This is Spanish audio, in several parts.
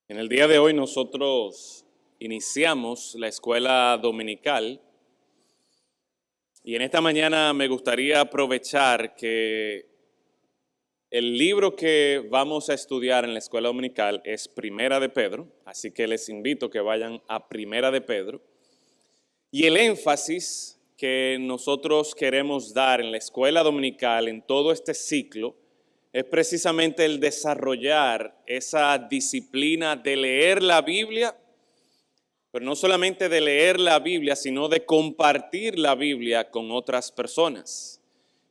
En el día de hoy nosotros iniciamos la escuela dominical y en esta mañana me gustaría aprovechar que el libro que vamos a estudiar en la escuela dominical es Primera de Pedro, así que les invito a que vayan a Primera de Pedro. Y el énfasis que nosotros queremos dar en la escuela dominical en todo este ciclo es precisamente el desarrollar esa disciplina de leer la Biblia, pero no solamente de leer la Biblia, sino de compartir la Biblia con otras personas.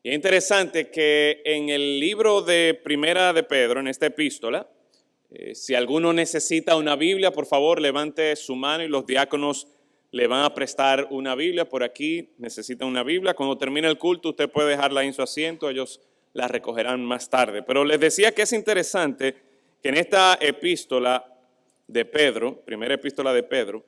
Y es interesante que en el libro de Primera de Pedro, en esta epístola, si alguno necesita una Biblia, por favor, levante su mano y los diáconos le van a prestar una Biblia. Por aquí necesita una Biblia. Cuando termine el culto, usted puede dejarla en su asiento, ellos la recogerán más tarde. Pero les decía que es interesante que en esta epístola de Pedro, primera epístola de Pedro,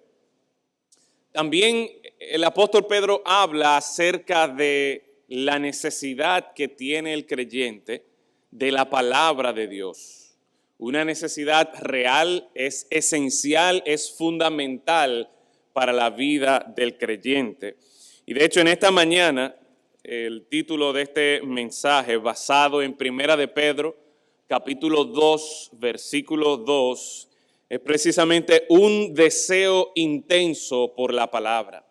también el apóstol Pedro habla acerca de la necesidad que tiene el creyente de la palabra de Dios. Una necesidad real, es esencial, es fundamental para la vida del creyente. Y de hecho en esta mañana el título de este mensaje, basado en Primera de Pedro, capítulo 2, versículo 2, es precisamente un deseo intenso por la palabra.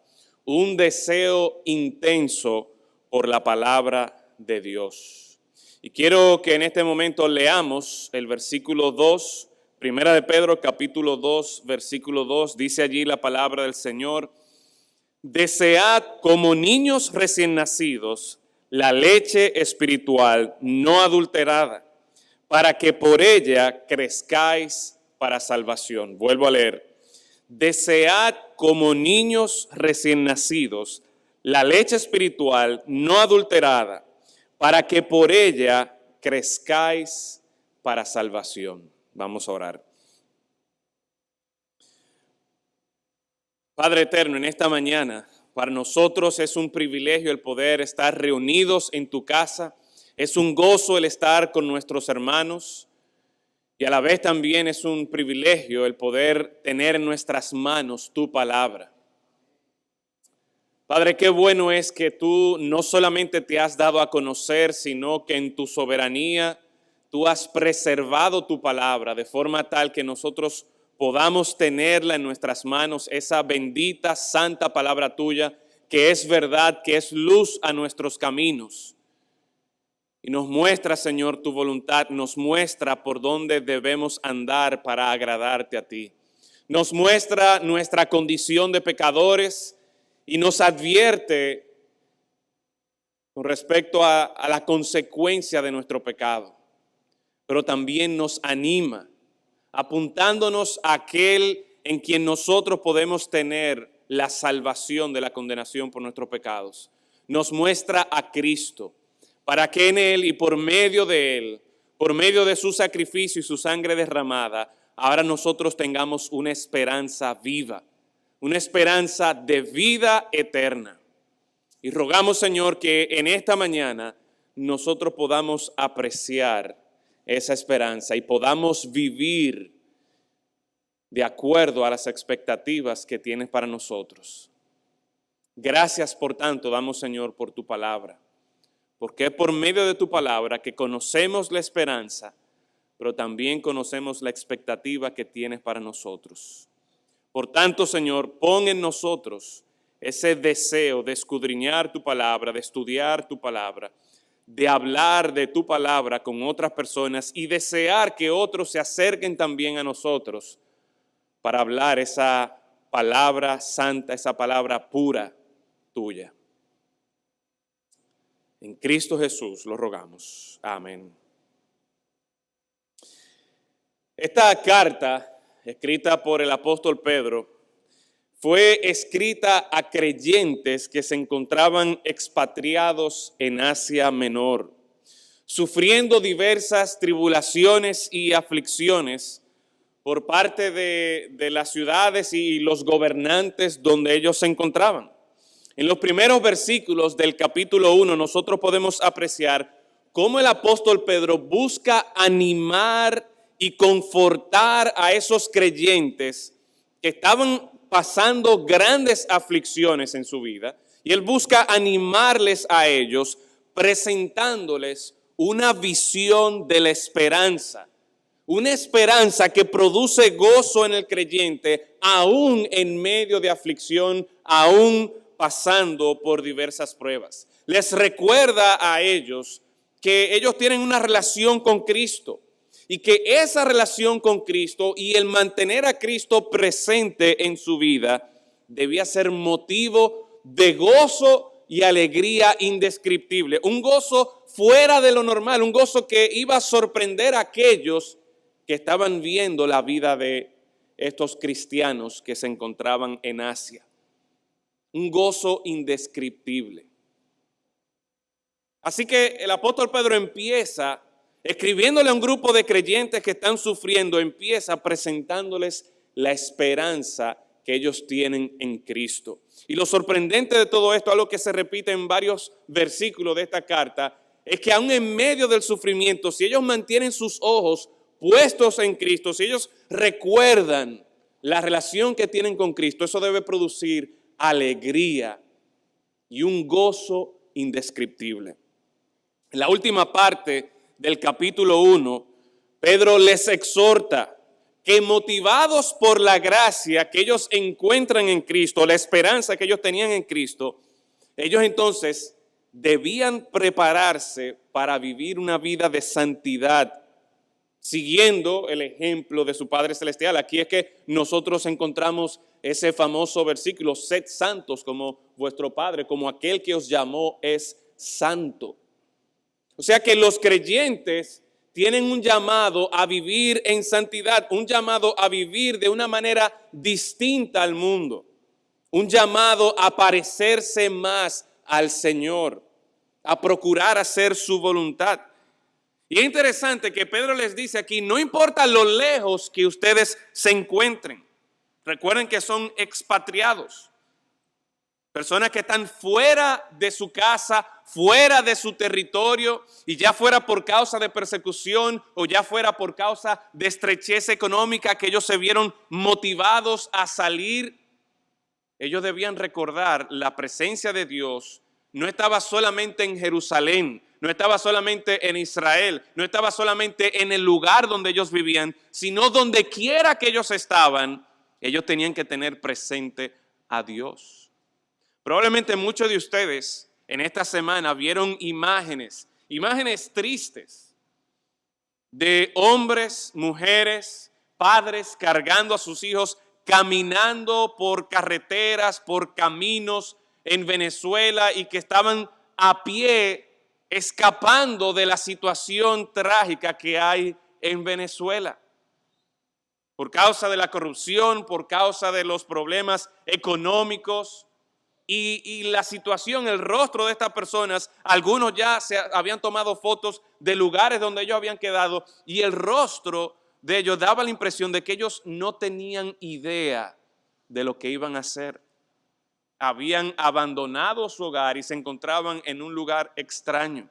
Un deseo intenso por la palabra de Dios. Y quiero que en este momento leamos el versículo 2, Primera de Pedro, capítulo 2, versículo 2, dice allí la palabra del Señor: desead como niños recién nacidos la leche espiritual no adulterada, para que por ella crezcáis para salvación. Vuelvo a leer. Desead como niños recién nacidos la leche espiritual no adulterada, para que por ella crezcáis para salvación. Vamos a orar. Padre eterno, en esta mañana, para nosotros es un privilegio el poder estar reunidos en tu casa. Es un gozo el estar con nuestros hermanos y a la vez también es un privilegio el poder tener en nuestras manos tu palabra. Padre, qué bueno es que tú no solamente te has dado a conocer, sino que en tu soberanía tú has preservado tu palabra de forma tal que nosotros podamos tenerla en nuestras manos, esa bendita, santa palabra tuya, que es verdad, que es luz a nuestros caminos. Y nos muestra, Señor, tu voluntad, nos muestra por dónde debemos andar para agradarte a ti. Nos muestra nuestra condición de pecadores y nos advierte con respecto a la consecuencia de nuestro pecado. Pero también nos anima, apuntándonos a aquel en quien nosotros podemos tener la salvación de la condenación por nuestros pecados. Nos muestra a Cristo, para que en Él y por medio de Él, por medio de su sacrificio y su sangre derramada, ahora nosotros tengamos una esperanza viva, una esperanza de vida eterna. Y rogamos, Señor, que en esta mañana nosotros podamos apreciar esa esperanza y podamos vivir de acuerdo a las expectativas que tienes para nosotros. Gracias, por tanto, damos, Señor, por tu palabra, porque es por medio de tu palabra que conocemos la esperanza, pero también conocemos la expectativa que tienes para nosotros. Por tanto, Señor, pon en nosotros ese deseo de escudriñar tu palabra, de estudiar tu palabra, de hablar de tu palabra con otras personas y desear que otros se acerquen también a nosotros para hablar esa palabra santa, esa palabra pura tuya. En Cristo Jesús lo rogamos. Amén. Esta carta, escrita por el apóstol Pedro, fue escrita a creyentes que se encontraban expatriados en Asia Menor, sufriendo diversas tribulaciones y aflicciones por parte de las ciudades y los gobernantes donde ellos se encontraban. En los primeros versículos del capítulo 1 nosotros podemos apreciar cómo el apóstol Pedro busca animar y confortar a esos creyentes que estaban pasando grandes aflicciones en su vida. Y Él busca animarles a ellos, presentándoles una visión de la esperanza. Una esperanza que produce gozo en el creyente, aún en medio de aflicción, aún pasando por diversas pruebas. Les recuerda a ellos que ellos tienen una relación con Cristo y que esa relación con Cristo y el mantener a Cristo presente en su vida debía ser motivo de gozo y alegría indescriptible. Un gozo fuera de lo normal, un gozo que iba a sorprender a aquellos que estaban viendo la vida de estos cristianos que se encontraban en Asia. Un gozo indescriptible. Así que el apóstol Pedro empieza escribiéndole a un grupo de creyentes que están sufriendo, empieza presentándoles la esperanza que ellos tienen en Cristo. Y lo sorprendente de todo esto, algo que se repite en varios versículos de esta carta, es que aún en medio del sufrimiento, si ellos mantienen sus ojos puestos en Cristo, si ellos recuerdan la relación que tienen con Cristo, eso debe producir alegría y un gozo indescriptible. En la última parte del capítulo 1, Pedro les exhorta que motivados por la gracia que ellos encuentran en Cristo, la esperanza que ellos tenían en Cristo, ellos entonces debían prepararse para vivir una vida de santidad, siguiendo el ejemplo de su Padre Celestial. Aquí es que nosotros encontramos ese famoso versículo: sed santos como vuestro Padre, como aquel que os llamó es santo. O sea que los creyentes tienen un llamado a vivir en santidad, un llamado a vivir de una manera distinta al mundo, un llamado a parecerse más al Señor, a procurar hacer su voluntad. Y es interesante que Pedro les dice aquí, no importa lo lejos que ustedes se encuentren, recuerden que son expatriados, personas que están fuera de su casa, fuera de su territorio, y ya fuera por causa de persecución o ya fuera por causa de estrechez económica que ellos se vieron motivados a salir, ellos debían recordar la presencia de Dios. No estaba solamente en Jerusalén, no estaba solamente en Israel, no estaba solamente en el lugar donde ellos vivían, sino donde quiera que ellos estaban, ellos tenían que tener presente a Dios. Probablemente muchos de ustedes en esta semana vieron imágenes tristes de hombres, mujeres, padres cargando a sus hijos, caminando por carreteras, por caminos en Venezuela y que estaban a pie escapando de la situación trágica que hay en Venezuela. Por causa de la corrupción, por causa de los problemas económicos, y la situación, el rostro de estas personas, algunos ya se habían tomado fotos de lugares donde ellos habían quedado y el rostro de ellos daba la impresión de que ellos no tenían idea de lo que iban a hacer. Habían abandonado su hogar y se encontraban en un lugar extraño.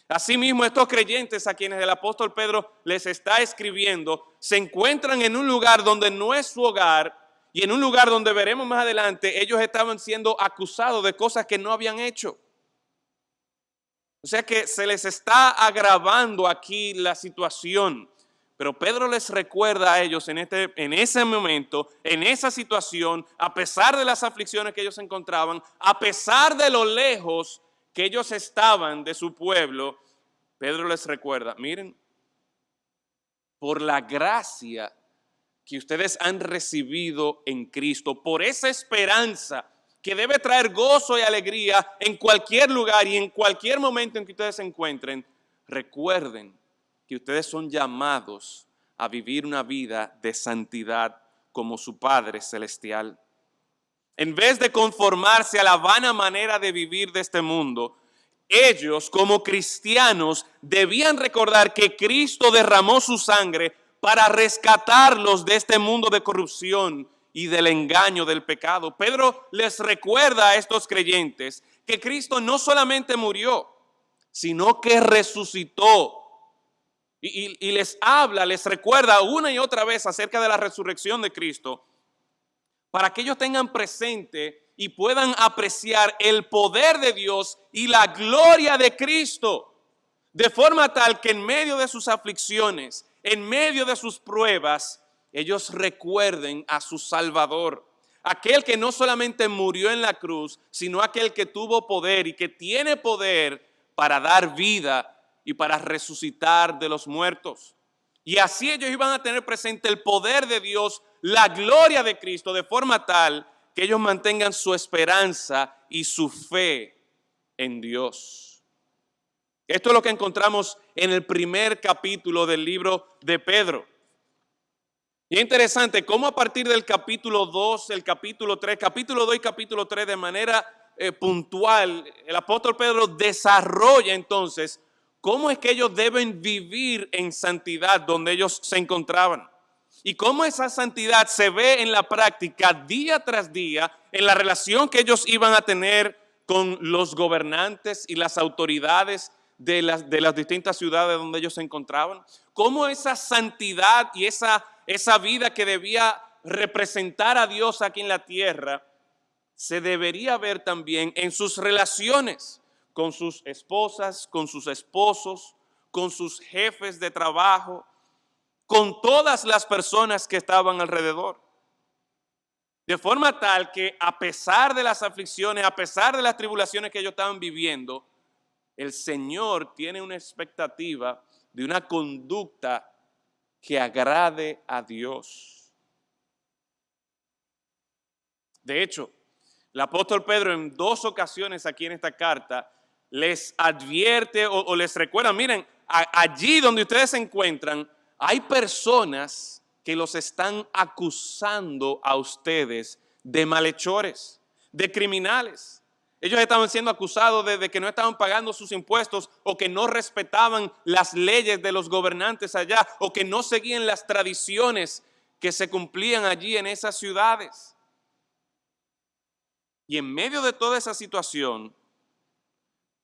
Asimismo, estos creyentes a quienes el apóstol Pedro les está escribiendo se encuentran en un lugar donde no es su hogar. Y en un lugar donde veremos más adelante, ellos estaban siendo acusados de cosas que no habían hecho. O sea que se les está agravando aquí la situación. Pero Pedro les recuerda a ellos en ese momento, en esa situación, a pesar de las aflicciones que ellos se encontraban, a pesar de lo lejos que ellos estaban de su pueblo, Pedro les recuerda, miren, por la gracia que ustedes han recibido en Cristo, por esa esperanza que debe traer gozo y alegría en cualquier lugar y en cualquier momento en que ustedes se encuentren, recuerden que ustedes son llamados a vivir una vida de santidad como su Padre Celestial. En vez de conformarse a la vana manera de vivir de este mundo, ellos como cristianos debían recordar que Cristo derramó su sangre para rescatarlos de este mundo de corrupción y del engaño del pecado. Pedro les recuerda a estos creyentes que Cristo no solamente murió, sino que resucitó y les habla, les recuerda una y otra vez acerca de la resurrección de Cristo, para que ellos tengan presente y puedan apreciar el poder de Dios y la gloria de Cristo, de forma tal que en medio de sus aflicciones, en medio de sus pruebas, ellos recuerden a su Salvador, aquel que no solamente murió en la cruz, sino aquel que tuvo poder y que tiene poder para dar vida y para resucitar de los muertos. Y así ellos iban a tener presente el poder de Dios, la gloria de Cristo, de forma tal que ellos mantengan su esperanza y su fe en Dios. Esto es lo que encontramos en el primer capítulo del libro de Pedro. Y es interesante cómo a partir del capítulo 2, el capítulo 3, capítulo 2 y capítulo 3 de manera puntual, el apóstol Pedro desarrolla entonces cómo es que ellos deben vivir en santidad donde ellos se encontraban. Y cómo esa santidad se ve en la práctica día tras día en la relación que ellos iban a tener con los gobernantes y las autoridades de las distintas ciudades donde ellos se encontraban. Cómo esa santidad y esa vida que debía representar a Dios aquí en la tierra se debería ver también en sus relaciones con sus esposas, con sus esposos, con sus jefes de trabajo, con todas las personas que estaban alrededor. De forma tal que a pesar de las aflicciones, a pesar de las tribulaciones que ellos estaban viviendo, el Señor tiene una expectativa de una conducta que agrade a Dios. De hecho, el apóstol Pedro en 2 ocasiones aquí en esta carta les advierte o les recuerda, miren, allí donde ustedes se encuentran, hay personas que los están acusando a ustedes de malhechores, de criminales. Ellos estaban siendo acusados de que no estaban pagando sus impuestos o que no respetaban las leyes de los gobernantes allá o que no seguían las tradiciones que se cumplían allí en esas ciudades. Y en medio de toda esa situación,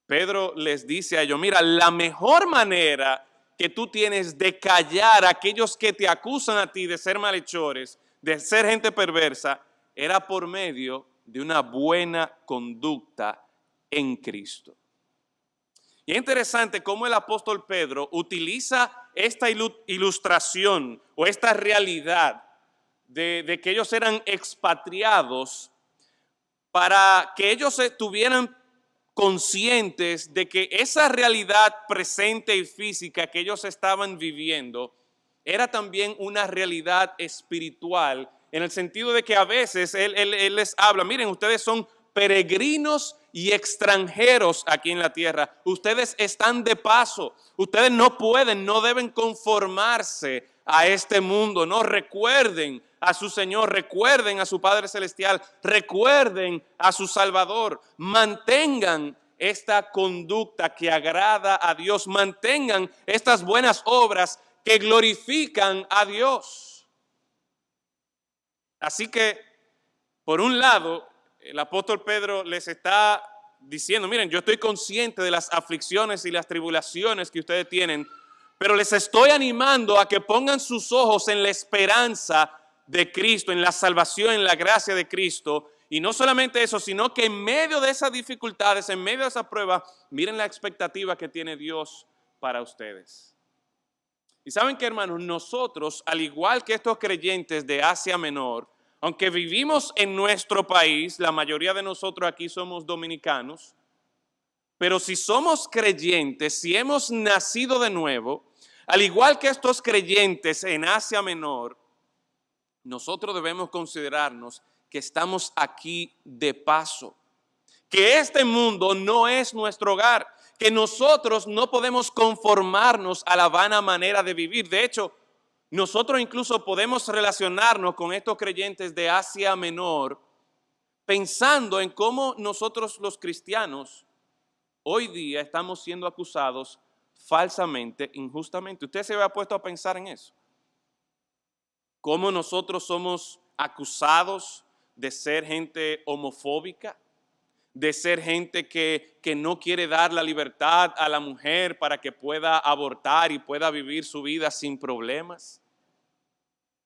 Pedro les dice a ellos, mira, la mejor manera que tú tienes de callar a aquellos que te acusan a ti de ser malhechores, de ser gente perversa, era por medio de una buena conducta en Cristo. Y es interesante cómo el apóstol Pedro utiliza esta ilustración o esta realidad de que ellos eran expatriados para que ellos estuvieran conscientes de que esa realidad presente y física que ellos estaban viviendo era también una realidad espiritual, en el sentido de que a veces él les habla, miren, ustedes son peregrinos y extranjeros aquí en la tierra, ustedes están de paso, ustedes no pueden, no deben conformarse a este mundo, no recuerden a su Señor, recuerden a su Padre Celestial, recuerden a su Salvador, mantengan esta conducta que agrada a Dios, mantengan estas buenas obras que glorifican a Dios. Así que, por un lado, el apóstol Pedro les está diciendo, miren, yo estoy consciente de las aflicciones y las tribulaciones que ustedes tienen, pero les estoy animando a que pongan sus ojos en la esperanza de Cristo, en la salvación, en la gracia de Cristo. Y no solamente eso, sino que en medio de esas dificultades, en medio de esa prueba, miren la expectativa que tiene Dios para ustedes. Y saben que, hermanos, nosotros, al igual que estos creyentes de Asia Menor, aunque vivimos en nuestro país, la mayoría de nosotros aquí somos dominicanos, pero si somos creyentes, si hemos nacido de nuevo, al igual que estos creyentes en Asia Menor, nosotros debemos considerarnos que estamos aquí de paso, que este mundo no es nuestro hogar, que nosotros no podemos conformarnos a la vana manera de vivir. De hecho, nosotros incluso podemos relacionarnos con estos creyentes de Asia Menor pensando en cómo nosotros los cristianos hoy día estamos siendo acusados falsamente, injustamente. ¿Usted se había puesto a pensar en eso? ¿Cómo nosotros somos acusados de ser gente homofóbica, de ser gente que no quiere dar la libertad a la mujer para que pueda abortar y pueda vivir su vida sin problemas.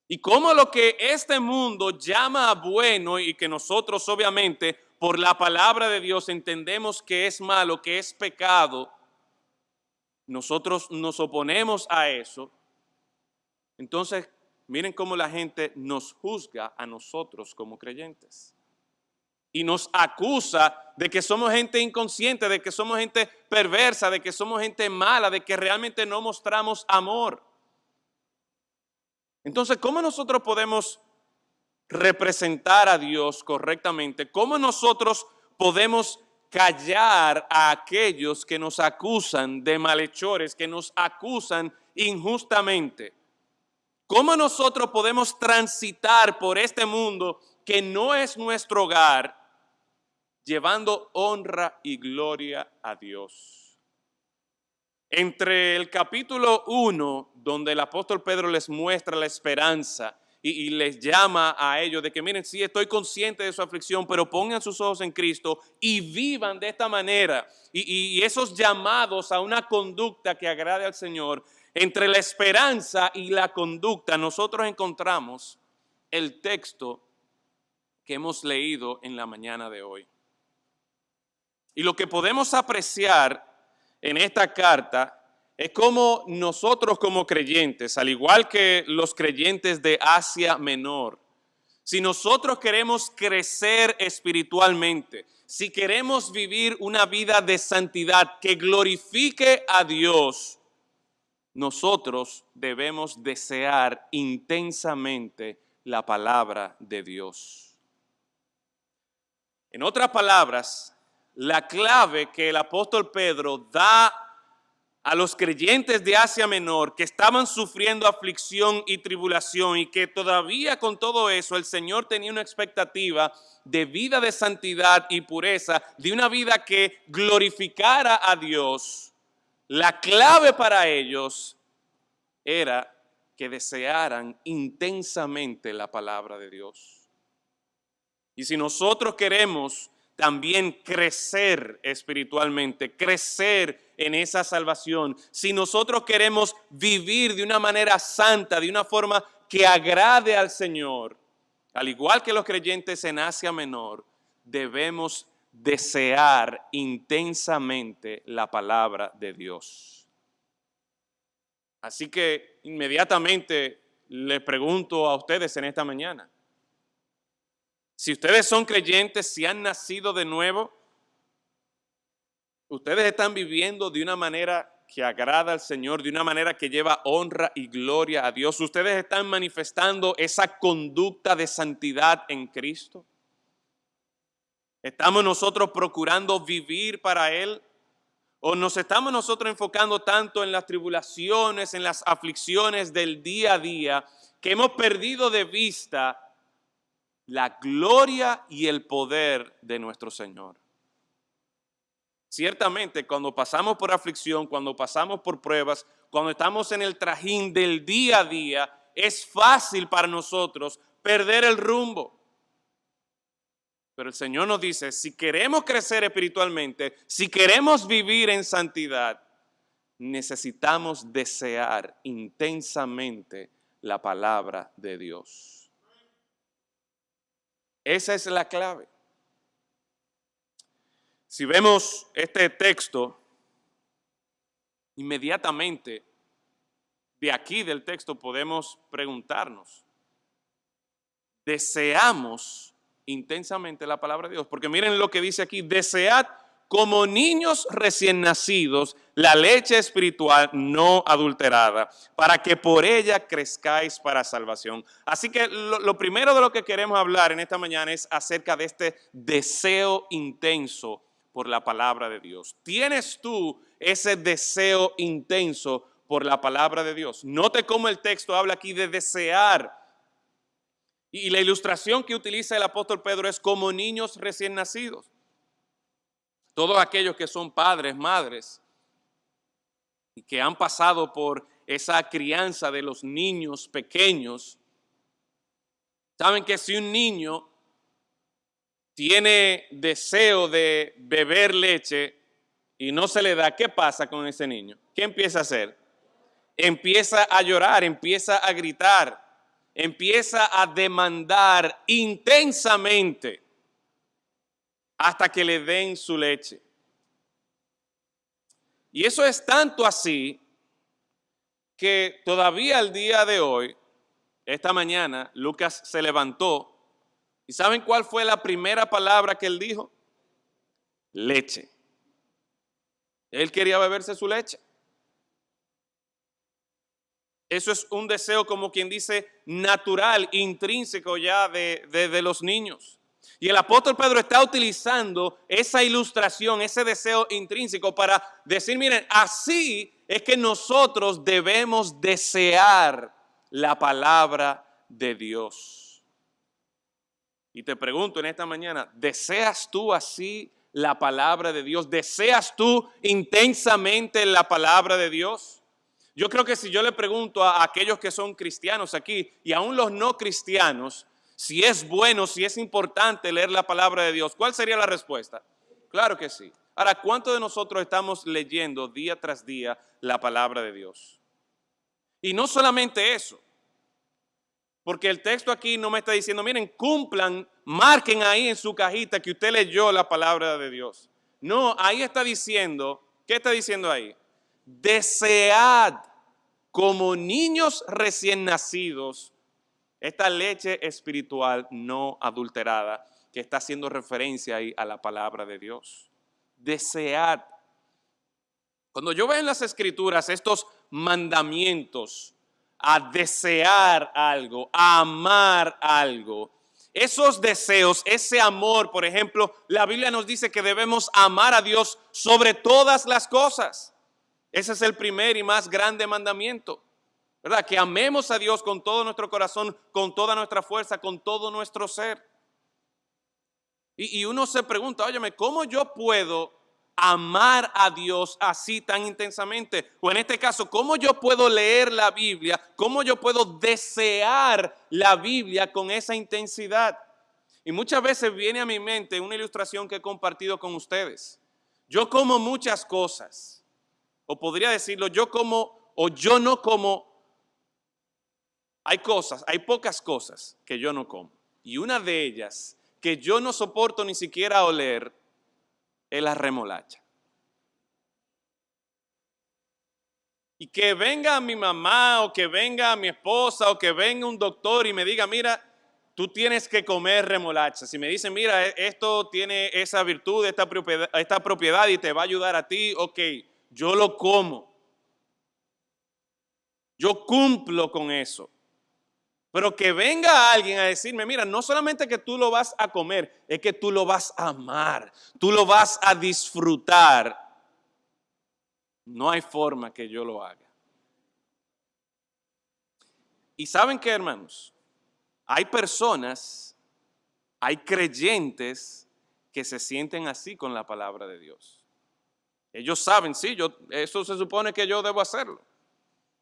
Y cómo lo que este mundo llama bueno y que nosotros obviamente por la palabra de Dios entendemos que es malo, que es pecado, nosotros nos oponemos a eso. Entonces, miren cómo la gente nos juzga a nosotros como creyentes. Y nos acusa de que somos gente inconsciente, de que somos gente perversa, de que somos gente mala, de que realmente no mostramos amor. Entonces, ¿cómo nosotros podemos representar a Dios correctamente? ¿Cómo nosotros podemos callar a aquellos que nos acusan de malhechores, que nos acusan injustamente? ¿Cómo nosotros podemos transitar por este mundo que no es nuestro hogar, llevando honra y gloria a Dios? Entre el capítulo 1, donde el apóstol Pedro les muestra la esperanza y les llama a ellos de que miren, sí, estoy consciente de su aflicción, pero pongan sus ojos en Cristo y vivan de esta manera. Y esos llamados a una conducta que agrade al Señor, entre la esperanza y la conducta, nosotros encontramos el texto que hemos leído en la mañana de hoy. Y lo que podemos apreciar en esta carta es cómo nosotros como creyentes, al igual que los creyentes de Asia Menor, si nosotros queremos crecer espiritualmente, si queremos vivir una vida de santidad que glorifique a Dios, nosotros debemos desear intensamente la palabra de Dios. En otras palabras, la clave que el apóstol Pedro da a los creyentes de Asia Menor que estaban sufriendo aflicción y tribulación y que todavía con todo eso el Señor tenía una expectativa de vida de santidad y pureza, de una vida que glorificara a Dios, la clave para ellos era que desearan intensamente la palabra de Dios. Y si nosotros queremos también crecer espiritualmente, crecer en esa salvación, si nosotros queremos vivir de una manera santa, de una forma que agrade al Señor, al igual que los creyentes en Asia Menor, debemos desear intensamente la palabra de Dios. Así que inmediatamente les pregunto a ustedes en esta mañana, si ustedes son creyentes, si han nacido de nuevo, ustedes están viviendo de una manera que agrada al Señor, de una manera que lleva honra y gloria a Dios. Ustedes están manifestando esa conducta de santidad en Cristo. ¿Estamos nosotros procurando vivir para Él? ¿O nos estamos nosotros enfocando tanto en las tribulaciones, en las aflicciones del día a día, que hemos perdido de vista la gloria y el poder de nuestro Señor? Ciertamente, cuando pasamos por aflicción, cuando pasamos por pruebas, cuando estamos en el trajín del día a día, es fácil para nosotros perder el rumbo. Pero el Señor nos dice, si queremos crecer espiritualmente, si queremos vivir en santidad, necesitamos desear intensamente la palabra de Dios. Esa es la clave. Si vemos este texto, inmediatamente de aquí del texto podemos preguntarnos, ¿deseamos intensamente la palabra de Dios? Porque miren lo que dice aquí, desead como niños recién nacidos la leche espiritual no adulterada, para que por ella crezcáis para salvación. Así que lo primero de lo que queremos hablar en esta mañana es acerca de este deseo intenso por la palabra de Dios. ¿Tienes tú ese deseo intenso por la palabra de Dios? Note cómo el texto habla aquí de desear. Y la ilustración que utiliza el apóstol Pedro es como niños recién nacidos. Todos aquellos que son padres, madres, y que han pasado por esa crianza de los niños pequeños, saben que si un niño tiene deseo de beber leche y no se le da, ¿qué pasa con ese niño? ¿Qué empieza a hacer? Empieza a llorar, empieza a gritar, empieza a demandar intensamente hasta que le den su leche. Y eso es tanto así que todavía al día de hoy, esta mañana, Lucas se levantó y ¿saben cuál fue la primera palabra que él dijo? Leche. Él quería beberse su leche. Eso es un deseo, como quien dice, natural, intrínseco ya de los niños. Y el apóstol Pedro está utilizando esa ilustración, ese deseo intrínseco para decir, miren, así es que nosotros debemos desear la palabra de Dios. Y te pregunto en esta mañana, ¿deseas tú así la palabra de Dios? ¿Deseas tú intensamente la palabra de Dios? Yo creo que si yo le pregunto a aquellos que son cristianos aquí y aún los no cristianos, si es bueno, si es importante leer la palabra de Dios, ¿cuál sería la respuesta? Claro que sí. Ahora, ¿cuántos de nosotros estamos leyendo día tras día la palabra de Dios? Y no solamente eso, porque el texto aquí no me está diciendo, miren, cumplan, marquen ahí en su cajita que usted leyó la palabra de Dios. No, ahí está diciendo, ¿qué está diciendo ahí? Desead como niños recién nacidos esta leche espiritual no adulterada que está haciendo referencia ahí a la palabra de Dios. Desead. Cuando yo veo en las escrituras estos mandamientos a desear algo, a amar algo, esos deseos, ese amor, por ejemplo, la Biblia nos dice que debemos amar a Dios sobre todas las cosas. Ese es el primer y más grande mandamiento, ¿verdad? Que amemos a Dios con todo nuestro corazón, con toda nuestra fuerza, con todo nuestro ser. Y uno se pregunta, óyeme, ¿cómo yo puedo amar a Dios así tan intensamente? O en este caso, ¿cómo yo puedo leer la Biblia? ¿Cómo yo puedo desear la Biblia con esa intensidad? Y muchas veces viene a mi mente una ilustración que he compartido con ustedes. Yo como muchas cosas, o podría decirlo, yo como o yo no como. Hay pocas cosas que yo no como. Y una de ellas que yo no soporto ni siquiera oler es la remolacha. Y que venga mi mamá o que venga mi esposa o que venga un doctor y me diga, mira, tú tienes que comer remolacha. Si me dicen, mira, esto tiene esa virtud, esta propiedad y te va a ayudar a ti, ok, yo lo como. Yo cumplo con eso. Pero que venga alguien a decirme, mira, no solamente que tú lo vas a comer, es que tú lo vas a amar, tú lo vas a disfrutar. No hay forma que yo lo haga. Y ¿saben qué, hermanos? Hay personas, hay creyentes que se sienten así con la palabra de Dios. Ellos saben, sí, eso se supone que yo debo hacerlo.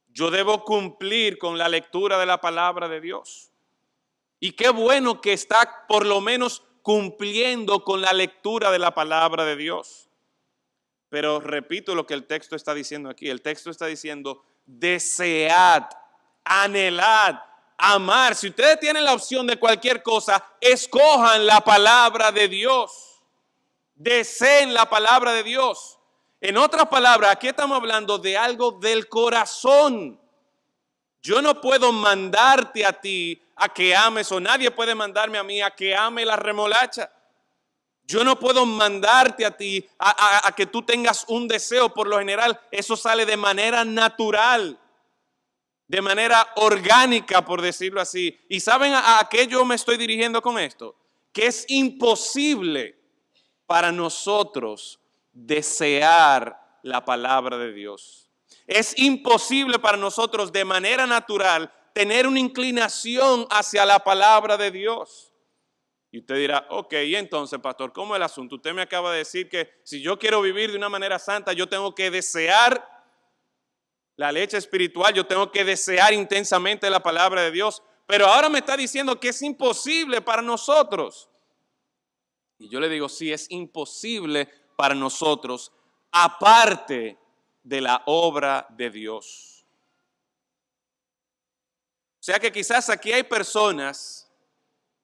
Yo debo cumplir con la lectura de la palabra de Dios. Y qué bueno que está por lo menos cumpliendo con la lectura de la palabra de Dios. Pero repito lo que el texto está diciendo aquí. El texto está diciendo, desead, anhelad, amar. Si ustedes tienen la opción de cualquier cosa, escojan la palabra de Dios. Deseen la palabra de Dios. En otras palabras, aquí estamos hablando de algo del corazón. Yo no puedo mandarte a ti a que ames, o nadie puede mandarme a mí a que ame la remolacha. Yo no puedo mandarte a ti a que tú tengas un deseo. Por lo general, eso sale de manera natural, de manera orgánica, por decirlo así. ¿Y saben a qué yo me estoy dirigiendo con esto? Que es imposible para nosotros desear la palabra de Dios. Es imposible para nosotros de manera natural tener una inclinación hacia la palabra de Dios. Y usted dirá, ok, y entonces, pastor, ¿cómo es el asunto? Usted me acaba de decir que si yo quiero vivir de una manera santa, yo tengo que desear la leche espiritual, yo tengo que desear intensamente la palabra de Dios. Pero ahora me está diciendo que es imposible para nosotros. Y yo le digo, sí, es imposible para nosotros aparte de la obra de Dios. O sea que quizás aquí hay personas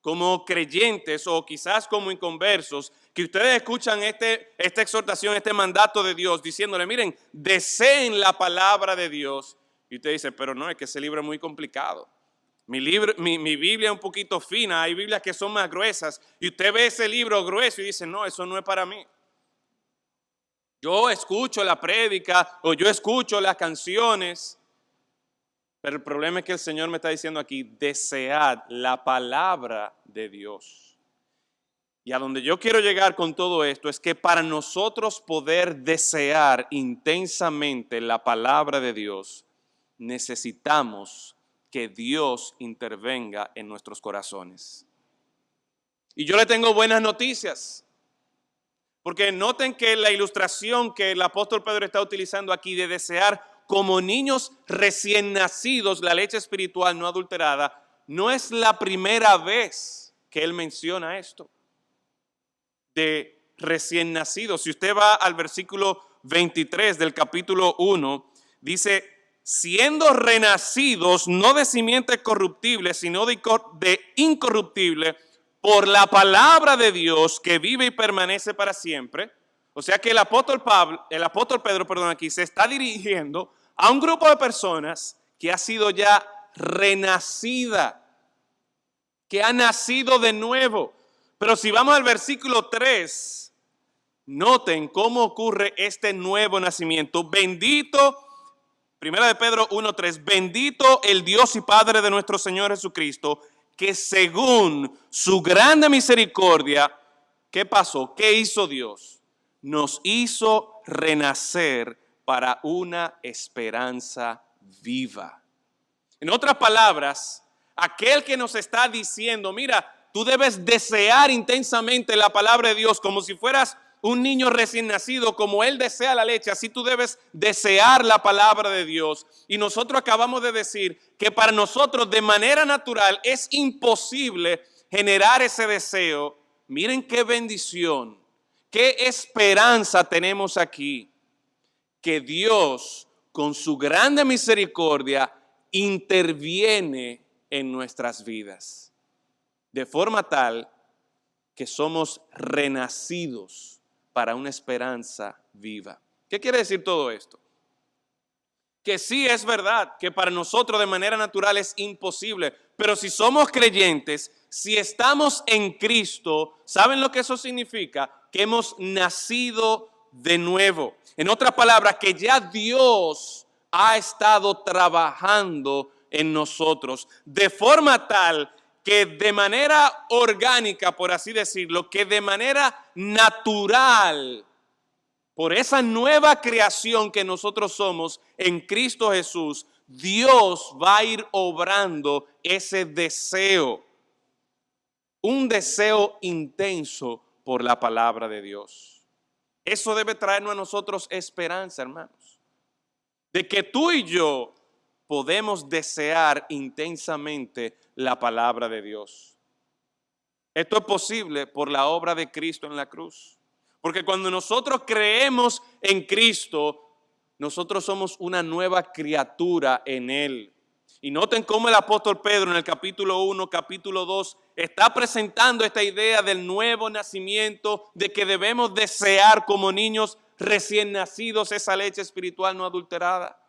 como creyentes o quizás como inconversos que ustedes escuchan esta exhortación, este mandato de Dios diciéndole, miren, deseen la palabra de Dios. Y usted dice, pero no, es que ese libro es muy complicado. Mi Biblia es un poquito fina, hay Biblias que son más gruesas. Y usted ve ese libro grueso y dice, no, eso no es para mí. Yo escucho la prédica o yo escucho las canciones, pero el problema es que el Señor me está diciendo aquí, desead la palabra de Dios. Y a donde yo quiero llegar con todo esto es que para nosotros poder desear intensamente la palabra de Dios, necesitamos que Dios intervenga en nuestros corazones. Y yo le tengo buenas noticias. Porque noten que la ilustración que el apóstol Pedro está utilizando aquí de desear como niños recién nacidos la leche espiritual no adulterada, no es la primera vez que él menciona esto de recién nacidos. Si usted va al versículo 23 del capítulo 1, dice, siendo renacidos no de simiente corruptible, sino de incorruptible, por la palabra de Dios que vive y permanece para siempre. O sea que el apóstol Pedro, aquí se está dirigiendo a un grupo de personas que ha sido ya renacida, que ha nacido de nuevo. Pero si vamos al versículo 3, noten cómo ocurre este nuevo nacimiento. Bendito, primera de Pedro 1:3, bendito el Dios y Padre de nuestro Señor Jesucristo, que según su grande misericordia, ¿qué pasó? ¿Qué hizo Dios? Nos hizo renacer para una esperanza viva. En otras palabras, aquel que nos está diciendo, mira, tú debes desear intensamente la palabra de Dios como si fueras un niño recién nacido, como él desea la leche, así tú debes desear la palabra de Dios. Y nosotros acabamos de decir que para nosotros de manera natural es imposible generar ese deseo. Miren qué bendición, qué esperanza tenemos aquí, que Dios con su grande misericordia interviene en nuestras vidas, de forma tal que somos renacidos para una esperanza viva. ¿Qué quiere decir todo esto? Que sí es verdad que para nosotros de manera natural es imposible, pero si somos creyentes, si estamos en Cristo, ¿saben lo que eso significa? Que hemos nacido de nuevo. En otras palabras, que ya Dios ha estado trabajando en nosotros de forma tal que de manera orgánica, por así decirlo, que de manera natural, por esa nueva creación que nosotros somos en Cristo Jesús, Dios va a ir obrando ese deseo, un deseo intenso por la palabra de Dios. Eso debe traernos a nosotros esperanza, hermanos, de que tú y yo podemos desear intensamente la palabra de Dios. Esto es posible por la obra de Cristo en la cruz. Porque cuando nosotros creemos en Cristo, nosotros somos una nueva criatura en Él. Y noten cómo el apóstol Pedro en el capítulo 1, capítulo 2, está presentando esta idea del nuevo nacimiento, de que debemos desear como niños recién nacidos esa leche espiritual no adulterada.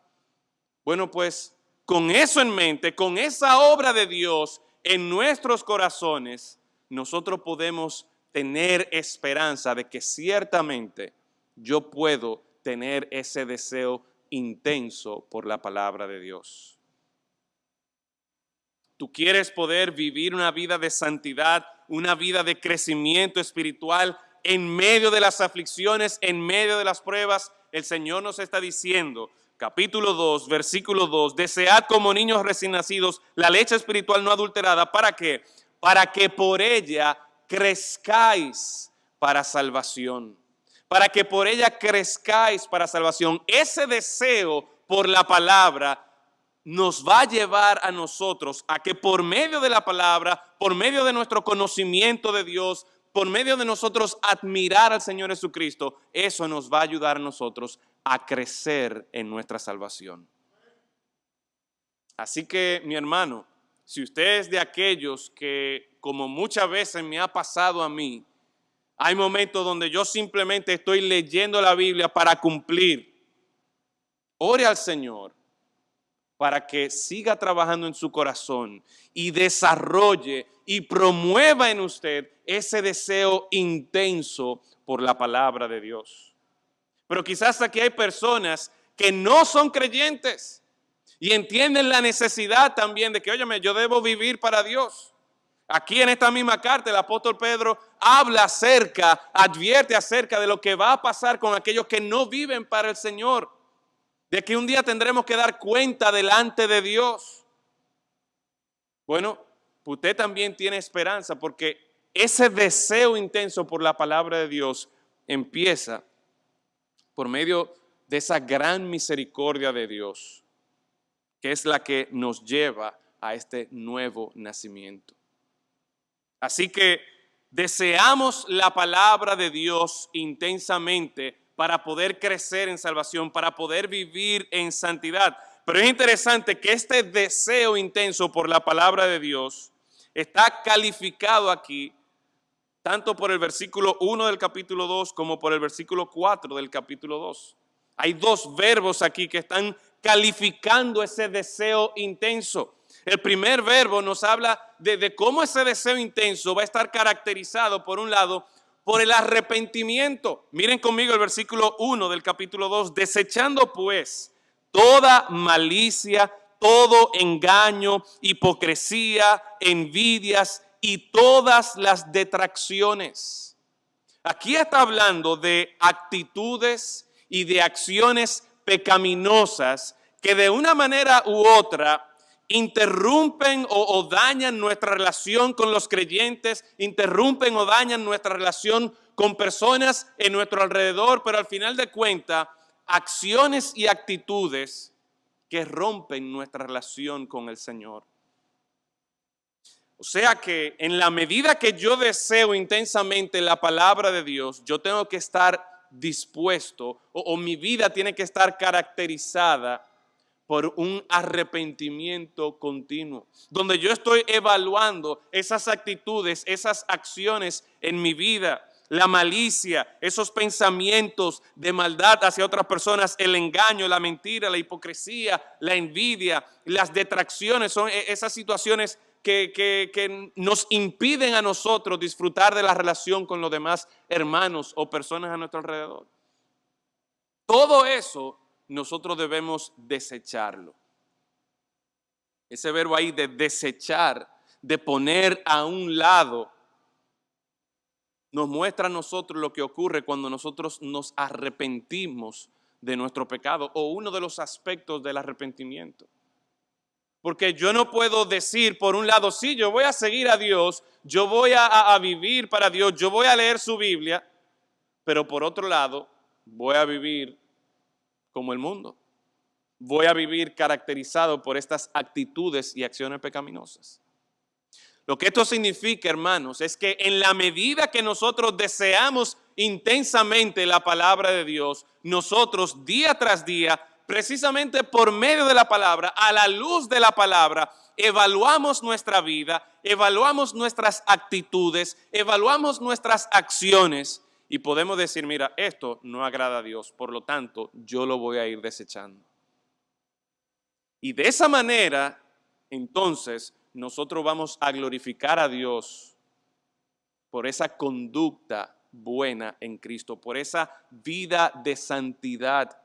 Bueno, pues con eso en mente, con esa obra de Dios en nuestros corazones, nosotros podemos tener esperanza de que ciertamente yo puedo tener ese deseo intenso por la palabra de Dios. Tú quieres poder vivir una vida de santidad, una vida de crecimiento espiritual en medio de las aflicciones, en medio de las pruebas. El Señor nos está diciendo, capítulo 2, versículo 2, desead como niños recién nacidos la leche espiritual no adulterada. ¿Para qué? Para que por ella crezcáis para salvación. Para que por ella crezcáis para salvación. Ese deseo por la palabra nos va a llevar a nosotros a que por medio de la palabra, por medio de nuestro conocimiento de Dios, por medio de nosotros admirar al Señor Jesucristo, eso nos va a ayudar a nosotros a crecer en nuestra salvación. Así que, mi hermano, si usted es de aquellos que, como muchas veces me ha pasado a mí, hay momentos donde yo simplemente estoy leyendo la Biblia para cumplir, ore al Señor para que siga trabajando en su corazón y desarrolle y promueva en usted ese deseo intenso por la palabra de Dios. Pero quizás aquí hay personas que no son creyentes y entienden la necesidad también de que, óyeme, yo debo vivir para Dios. Aquí en esta misma carta el apóstol Pedro advierte acerca de lo que va a pasar con aquellos que no viven para el Señor, de que un día tendremos que dar cuenta delante de Dios. Bueno, usted también tiene esperanza porque ese deseo intenso por la palabra de Dios empieza por medio de esa gran misericordia de Dios, que es la que nos lleva a este nuevo nacimiento. Así que deseamos la palabra de Dios intensamente para poder crecer en salvación, para poder vivir en santidad. Pero es interesante que este deseo intenso por la palabra de Dios está calificado aquí tanto por el versículo 1 del capítulo 2 como por el versículo 4 del capítulo 2. Hay dos verbos aquí que están calificando ese deseo intenso. El primer verbo nos habla de cómo ese deseo intenso va a estar caracterizado, por un lado, por el arrepentimiento. Miren conmigo el versículo 1 del capítulo 2. Desechando pues toda malicia, todo engaño, hipocresía, envidias y todas las detracciones. Aquí está hablando de actitudes y de acciones pecaminosas que de una manera u otra interrumpen o dañan nuestra relación con los creyentes, interrumpen o dañan nuestra relación con personas en nuestro alrededor, pero al final de cuentas, acciones y actitudes que rompen nuestra relación con el Señor. O sea que en la medida que yo deseo intensamente la palabra de Dios, yo tengo que estar dispuesto o mi vida tiene que estar caracterizada por un arrepentimiento continuo, donde yo estoy evaluando esas actitudes, esas acciones en mi vida, la malicia, esos pensamientos de maldad hacia otras personas, el engaño, la mentira, la hipocresía, la envidia, las detracciones, son esas situaciones que nos impiden a nosotros disfrutar de la relación con los demás hermanos o personas a nuestro alrededor. Todo eso nosotros debemos desecharlo. Ese verbo ahí de desechar, de poner a un lado, nos muestra a nosotros lo que ocurre cuando nosotros nos arrepentimos de nuestro pecado, o uno de los aspectos del arrepentimiento. Porque yo no puedo decir, por un lado, sí, yo voy a seguir a Dios, yo voy a vivir para Dios, yo voy a leer su Biblia, pero por otro lado, voy a vivir como el mundo. Voy a vivir caracterizado por estas actitudes y acciones pecaminosas. Lo que esto significa, hermanos, es que en la medida que nosotros deseamos intensamente la palabra de Dios, nosotros día tras día, precisamente por medio de la palabra, a la luz de la palabra, evaluamos nuestra vida, evaluamos nuestras actitudes, evaluamos nuestras acciones y podemos decir, mira, esto no agrada a Dios, por lo tanto, yo lo voy a ir desechando. Y de esa manera, entonces, nosotros vamos a glorificar a Dios por esa conducta buena en Cristo, por esa vida de santidad.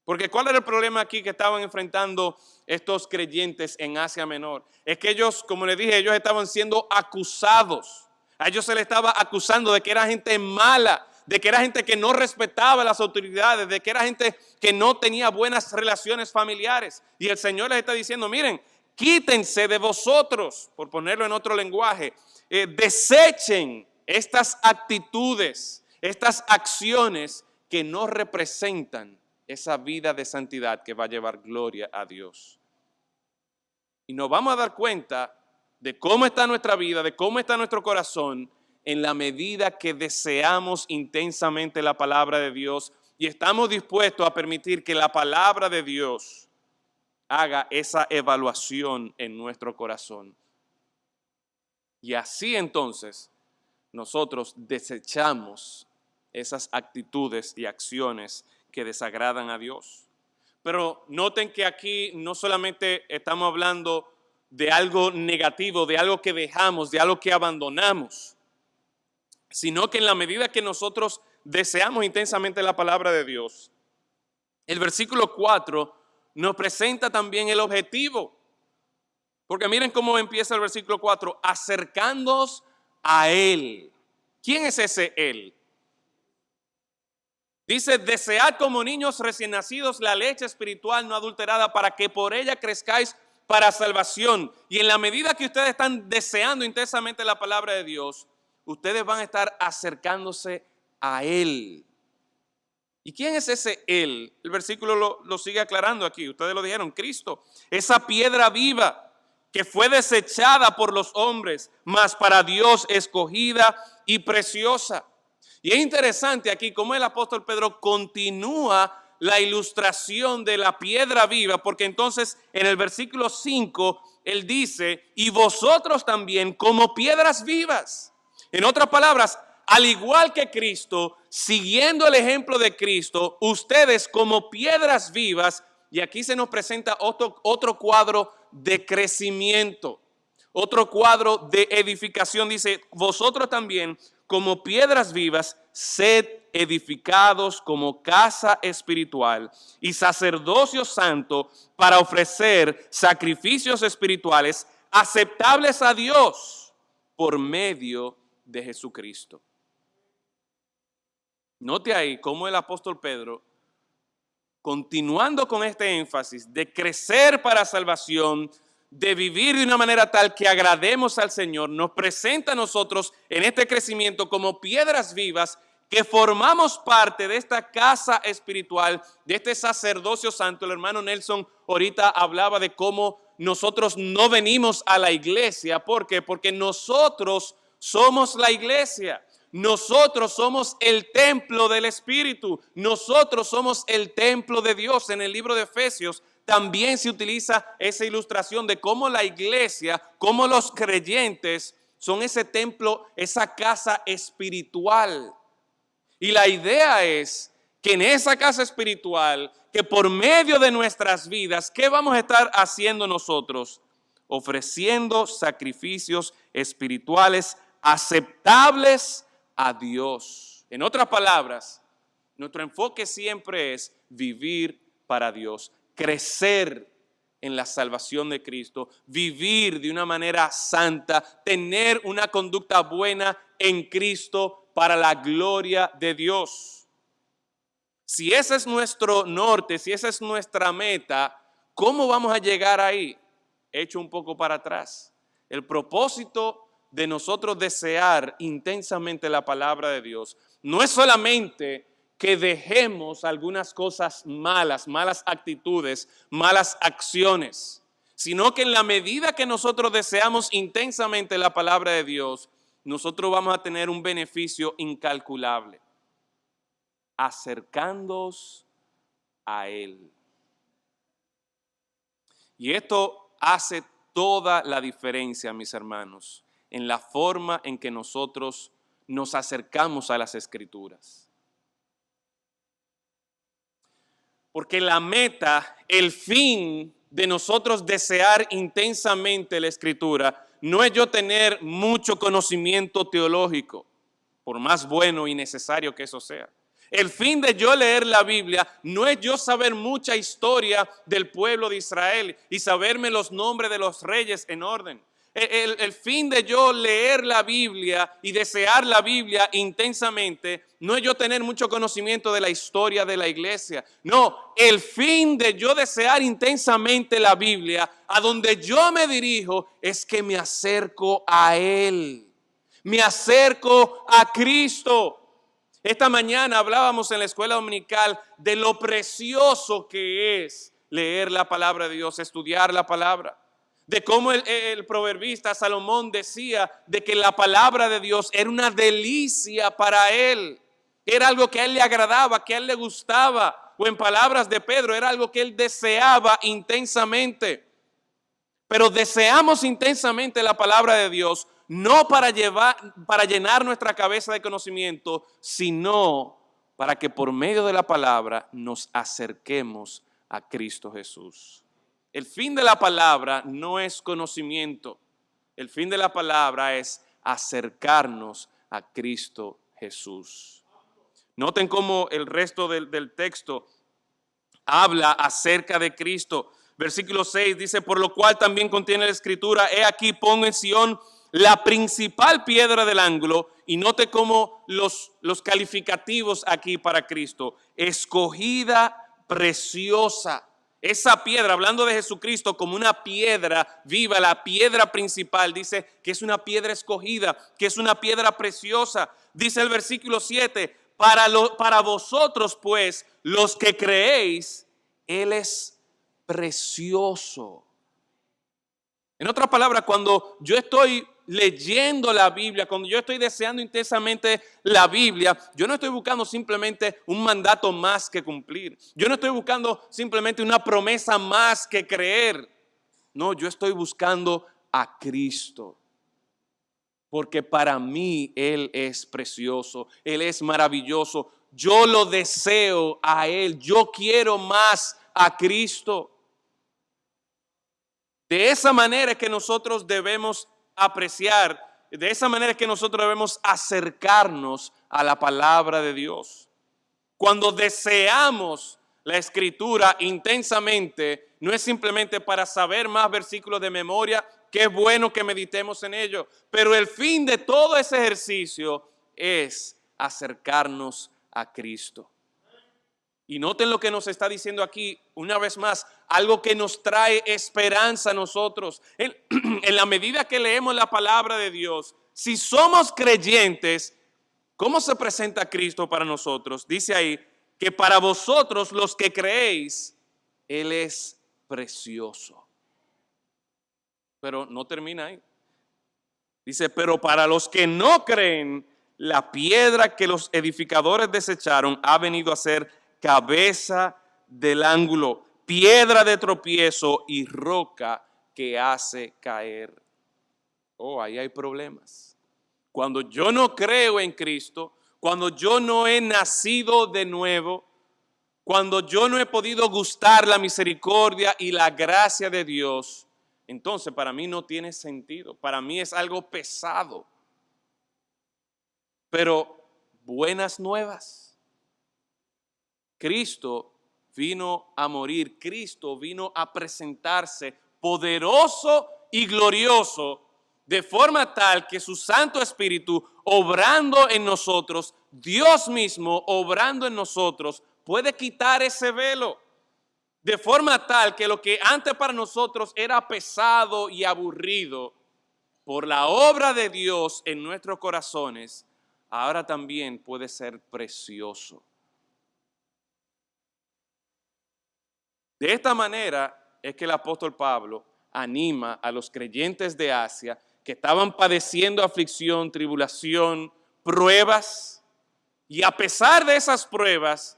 Porque ¿cuál era el problema aquí que estaban enfrentando estos creyentes en Asia Menor? Es que ellos, como les dije, ellos estaban siendo acusados. A ellos se les estaba acusando de que era gente mala, de que era gente que no respetaba las autoridades, de que era gente que no tenía buenas relaciones familiares. Y el Señor les está diciendo, miren, quítense de vosotros, por ponerlo en otro lenguaje, desechen estas actitudes, estas acciones que no representan esa vida de santidad que va a llevar gloria a Dios. Y nos vamos a dar cuenta de cómo está nuestra vida, de cómo está nuestro corazón, en la medida que deseamos intensamente la palabra de Dios y estamos dispuestos a permitir que la palabra de Dios haga esa evaluación en nuestro corazón. Y así entonces nosotros desechamos esas actitudes y acciones que desagradan a Dios. Pero noten que aquí no solamente estamos hablando de algo negativo, de algo que dejamos, de algo que abandonamos, sino que en la medida que nosotros deseamos intensamente la palabra de Dios, el versículo 4 nos presenta también el objetivo. Porque miren cómo empieza el versículo 4, acercándoos a Él. ¿Quién es ese Él? Dice, desead como niños recién nacidos la leche espiritual no adulterada para que por ella crezcáis para salvación. Y en la medida que ustedes están deseando intensamente la palabra de Dios, ustedes van a estar acercándose a Él. ¿Y quién es ese Él? El versículo lo sigue aclarando aquí. Ustedes lo dijeron, Cristo. Esa piedra viva que fue desechada por los hombres, mas para Dios escogida y preciosa. Y es interesante aquí cómo el apóstol Pedro continúa la ilustración de la piedra viva, porque entonces en el versículo 5 él dice, y vosotros también como piedras vivas. En otras palabras, al igual que Cristo, siguiendo el ejemplo de Cristo, ustedes como piedras vivas, y aquí se nos presenta otro cuadro de crecimiento, otro cuadro de edificación. Dice, vosotros también como piedras vivas, sed edificados como casa espiritual y sacerdocio santo para ofrecer sacrificios espirituales aceptables a Dios por medio de Jesucristo. Note ahí cómo el apóstol Pedro, continuando con este énfasis de crecer para salvación, de vivir de una manera tal que agrademos al Señor, nos presenta a nosotros en este crecimiento como piedras vivas que formamos parte de esta casa espiritual, de este sacerdocio santo. El hermano Nelson ahorita hablaba de cómo nosotros no venimos a la iglesia. ¿Por qué? Porque nosotros somos la iglesia. Nosotros somos el templo del Espíritu. Nosotros somos el templo de Dios. En el libro de Efesios también se utiliza esa ilustración de cómo la iglesia, cómo los creyentes son ese templo, esa casa espiritual. Y la idea es que en esa casa espiritual, que por medio de nuestras vidas, ¿qué vamos a estar haciendo nosotros? Ofreciendo sacrificios espirituales aceptables a Dios. En otras palabras, nuestro enfoque siempre es vivir para Dios, crecer en la salvación de Cristo, vivir de una manera santa, tener una conducta buena en Cristo para la gloria de Dios. Si ese es nuestro norte, si esa es nuestra meta, ¿cómo vamos a llegar ahí? Echo un poco para atrás. El propósito de nosotros desear intensamente la palabra de Dios no es solamente que dejemos algunas cosas malas, malas actitudes, malas acciones, sino que en la medida que nosotros deseamos intensamente la palabra de Dios, nosotros vamos a tener un beneficio incalculable, acercándonos a Él. Y esto hace toda la diferencia, mis hermanos, en la forma en que nosotros nos acercamos a las Escrituras. Porque la meta, el fin de nosotros desear intensamente la Escritura, no es yo tener mucho conocimiento teológico, por más bueno y necesario que eso sea. El fin de yo leer la Biblia no es yo saber mucha historia del pueblo de Israel y saberme los nombres de los reyes en orden. El fin de yo leer la Biblia y desear la Biblia intensamente no es yo tener mucho conocimiento de la historia de la iglesia. No, el fin de yo desear intensamente la Biblia, a donde yo me dirijo, es que me acerco a Él. Me acerco a Cristo. Esta mañana hablábamos en la escuela dominical de lo precioso que es leer la palabra de Dios, estudiar la palabra. de cómo el proverbista Salomón decía de que la palabra de Dios era una delicia para él. Era algo que a él le agradaba, que a él le gustaba. O en palabras de Pedro, era algo que él deseaba intensamente. Pero deseamos intensamente la palabra de Dios, no para llenar nuestra cabeza de conocimiento, sino para que por medio de la palabra nos acerquemos a Cristo Jesús. El fin de la palabra no es conocimiento. El fin de la palabra es acercarnos a Cristo Jesús. Noten cómo el resto del texto habla acerca de Cristo. Versículo 6 dice, por lo cual también contiene la escritura, he aquí pongo en Sión la principal piedra del ángulo, y note cómo los calificativos aquí para Cristo, escogida, preciosa. Esa piedra, hablando de Jesucristo como una piedra viva, la piedra principal, dice que es una piedra escogida, que es una piedra preciosa. Dice el versículo 7, para vosotros pues, los que creéis, Él es precioso. En otras palabras, cuando yo estoy leyendo la Biblia, cuando yo estoy deseando intensamente la Biblia, yo no estoy buscando simplemente un mandato más que cumplir. Yo no estoy buscando simplemente una promesa más que creer. No, yo estoy buscando a Cristo. Porque para mí Él es precioso, Él es maravilloso. Yo lo deseo a Él, yo quiero más a Cristo. De esa manera es que nosotros debemos apreciar, de esa manera es que nosotros debemos acercarnos a la palabra de Dios. Cuando deseamos la Escritura intensamente, no es simplemente para saber más versículos de memoria. Qué bueno que meditemos en ello, pero el fin de todo ese ejercicio es acercarnos a Cristo. Y noten lo que nos está diciendo aquí, una vez más, algo que nos trae esperanza a nosotros. En la medida que leemos la palabra de Dios, si somos creyentes, ¿cómo se presenta Cristo para nosotros? Dice ahí que para vosotros los que creéis, Él es precioso. Pero no termina ahí. Dice, pero para los que no creen, la piedra que los edificadores desecharon ha venido a ser cabeza del ángulo, piedra de tropiezo y roca que hace caer. Oh, ahí hay problemas. Cuando yo no creo en Cristo, cuando yo no he nacido de nuevo, cuando yo no he podido gustar la misericordia y la gracia de Dios, entonces para mí no tiene sentido. Para mí es algo pesado. Pero buenas nuevas. Cristo vino a morir, Cristo vino a presentarse poderoso y glorioso, de forma tal que su Santo Espíritu obrando en nosotros, Dios mismo obrando en nosotros, puede quitar ese velo. De forma tal que lo que antes para nosotros era pesado y aburrido, por la obra de Dios en nuestros corazones, ahora también puede ser precioso. De esta manera es que el apóstol Pablo anima a los creyentes de Asia que estaban padeciendo aflicción, tribulación, pruebas, y a pesar de esas pruebas,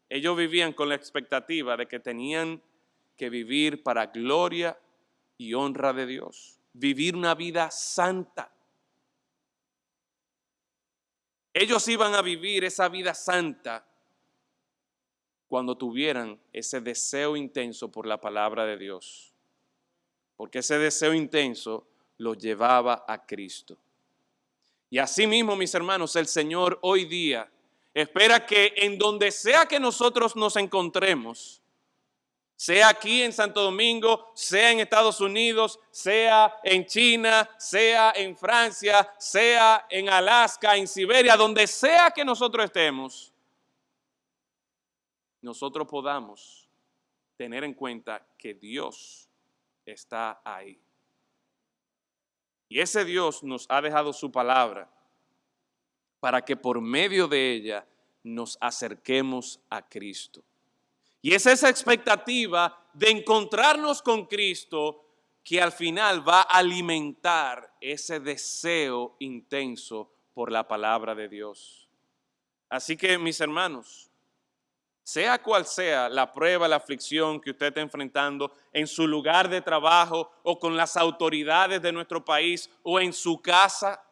ellos vivían con la expectativa de que tenían que vivir para gloria y honra de Dios, vivir una vida santa. Ellos iban a vivir esa vida santa cuando tuvieran ese deseo intenso por la palabra de Dios. Porque ese deseo intenso los llevaba a Cristo. Y así mismo, mis hermanos, el Señor hoy día espera que en donde sea que nosotros nos encontremos, sea aquí en Santo Domingo, sea en Estados Unidos, sea en China, sea en Francia, sea en Alaska, en Siberia, donde sea que nosotros estemos, nosotros podamos tener en cuenta que Dios está ahí. Y ese Dios nos ha dejado su palabra para que por medio de ella nos acerquemos a Cristo. Y es esa expectativa de encontrarnos con Cristo que al final va a alimentar ese deseo intenso por la palabra de Dios. Así que, mis hermanos, sea cual sea la prueba, la aflicción que usted está enfrentando en su lugar de trabajo o con las autoridades de nuestro país o en su casa,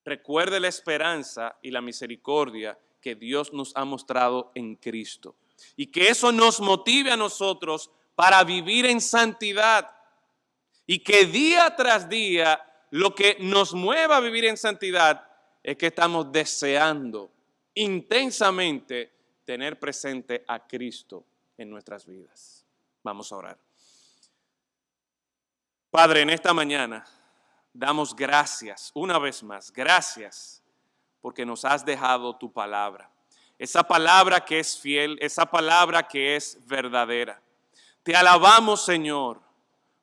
recuerde la esperanza y la misericordia que Dios nos ha mostrado en Cristo. Y que eso nos motive a nosotros para vivir en santidad. Y que día tras día lo que nos mueva a vivir en santidad es que estamos deseando intensamente tener presente a Cristo en nuestras vidas. Vamos a orar. Padre, en esta mañana damos gracias, una vez más, gracias porque nos has dejado tu palabra. Esa palabra que es fiel, esa palabra que es verdadera. Te alabamos, Señor,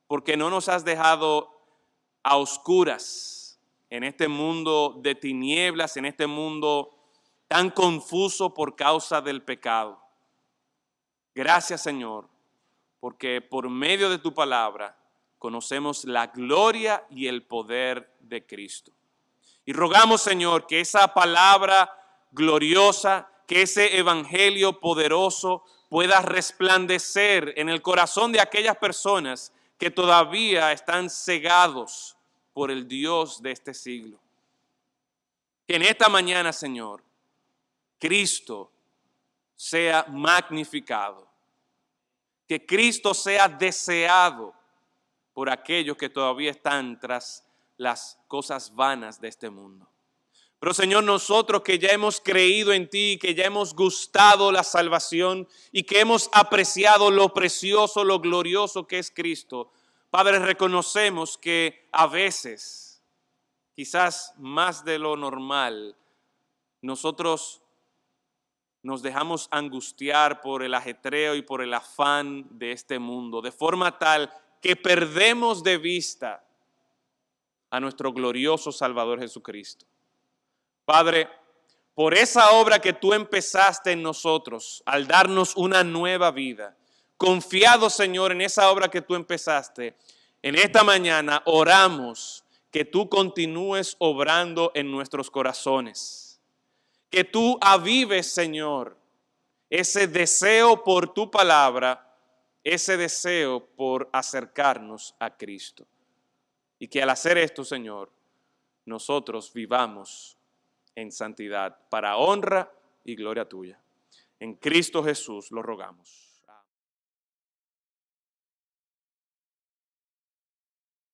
porque no nos has dejado a oscuras en este mundo de tinieblas, en este mundo tan confuso por causa del pecado. Gracias, Señor, porque por medio de tu palabra conocemos la gloria y el poder de Cristo. Y rogamos, Señor, que esa palabra gloriosa, que ese evangelio poderoso pueda resplandecer en el corazón de aquellas personas que todavía están cegados por el Dios de este siglo. Que en esta mañana, Señor, Cristo sea magnificado. Que Cristo sea deseado por aquellos que todavía están tras las cosas vanas de este mundo. Pero Señor, nosotros que ya hemos creído en ti, que ya hemos gustado la salvación y que hemos apreciado lo precioso, lo glorioso que es Cristo, Padre, reconocemos que a veces, quizás más de lo normal, nosotros nos dejamos angustiar por el ajetreo y por el afán de este mundo, de forma tal que perdemos de vista a nuestro glorioso Salvador Jesucristo. Padre, por esa obra que tú empezaste en nosotros, al darnos una nueva vida, confiado, Señor, en esa obra que tú empezaste, en esta mañana oramos que tú continúes obrando en nuestros corazones. Que tú avives, Señor, ese deseo por tu palabra, ese deseo por acercarnos a Cristo. Y que al hacer esto, Señor, nosotros vivamos en santidad para honra y gloria tuya. En Cristo Jesús lo rogamos.